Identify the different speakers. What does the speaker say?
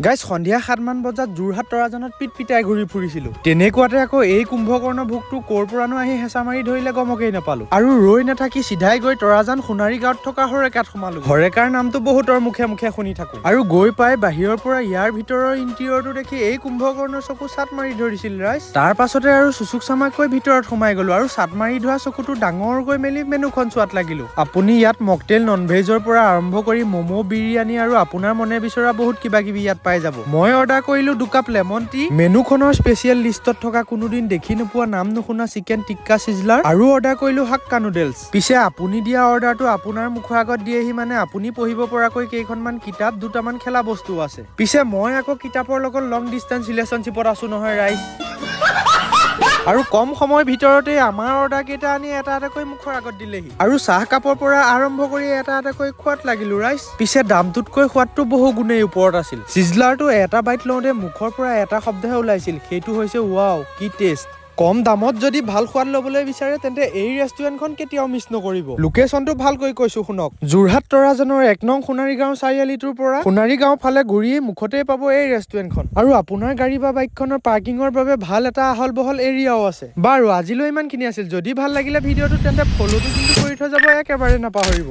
Speaker 1: Guys সন্ধিয়া 7 মান বজাত যোৰহাট তৰাজানত পিটপিটাই ঘূৰি ফুৰিছিলো। তেনেকুৱাতে আকৌ এই কুম্ভকৰ্ণ ভোগটো ক'ৰ পৰানো আহি হেঁচা মাৰি ধৰিলে গমকেই নাপালো। আৰু ৰৈ নাথাকি চিধাই গৈ তৰাজান সোণাৰী গাঁৱত থকা হৰেকাত সোমালো। হৰেকাৰ নামটো বহুতৰ মুখে মুখে শুনি থাকো। আৰু গৈ পাই বাহিৰৰ পৰা ইয়াৰ ভিতৰৰ ইণ্টেৰিয়ৰটো দেখি এই কুম্ভকৰ্ণৰ চকু চাট মাৰি ধৰিছিল ৰাইজ। তাৰ পাছতে আৰু চুচুক চামাকৈ ভিতৰত সোমাই গলো আৰু চাট মাৰি ধোৱা চকুটো ডাঙৰকৈ মেলি মেনুখন চোৱাত লাগিলো। আপুনি ইয়াত মকটেল ননভেজৰ পৰা আৰম্ভ কৰি ম'ম' বিৰিয়ানী আৰু আপোনাৰ মনে বিচৰা বহুত কিবা কিবি ইয়াত পাই যাব। মই অৰ্ডাৰ কৰিলো 2 কাপ লেমন টি। মেনুখনৰ স্পেচিয়েল লিষ্টত থকা কোনোদিন দেখি নোপোৱা নাম নুশুনা চিকেন টিক্কা সিজলাৰ আৰু অৰ্ডাৰ কৰিলো হাক্কা নুডলছ। পিছে আপুনি দিয়া অৰ্ডাৰটো আপোনাৰ মুখৰ আগত দিয়েহি মানে আপুনি পঢ়িব পৰাকৈ কেইখনমান কিতাপ, দুটামান খেলা বস্তু আছে। পিছে মই আকৌ কিতাপৰ লগত লং ডিষ্টেন্স ৰিলেশ্যনশ্বিপত আছো নহয় ৰাইজ। আৰু কম সময়ৰ ভিতৰতে আমাৰ অৰ্ডাৰ কেইটা আনি এটা এটাকৈ মুখৰ আগত দিলেহি। আৰু চাহ কাপৰ পৰা আৰম্ভ কৰি এটা এটাকৈ খোৱাত লাগিলো ৰাইজ। পিছে দামটোতকৈ সোৱাদটো বহু গুণেই ওপৰত আছিল। সিজলাৰটো এটা বাইট লওঁতে মুখৰ পৰা এটা শব্দহে ওলাইছিল, সেইটো হৈছে ৱাও কি টেষ্ট। কম দামত যদি ভাল সোৱাদ ল'বলৈ বিচাৰে তেন্তে এই ৰেষ্টুৰেণ্টখন কেতিয়াও মিছ নকৰিব। লোকেশ্যনটো ভালকৈ কৈছো শুনক। যোৰহাট তৰাজানৰ 1 নং সোণাৰী গাঁও চাৰিআলিটোৰ পৰা সোণাৰী গাঁও ফালে ঘূৰি মুখতেই পাব এই ৰেষ্টুৰেণ্টখন। আৰু আপোনাৰ গাড়ী বা বাইকখনৰ পাৰ্কিঙৰ বাবে ভাল এটা আহল বহল এৰিয়াও আছে। বাৰু আজিলৈ ইমানখিনি আছিল। যদি ভাল লাগিলে ভিডিঅ'টো তেন্তে ফ'ল'টো কিন্তু কৰি থৈ যাব একেবাৰে নাপাহৰিব।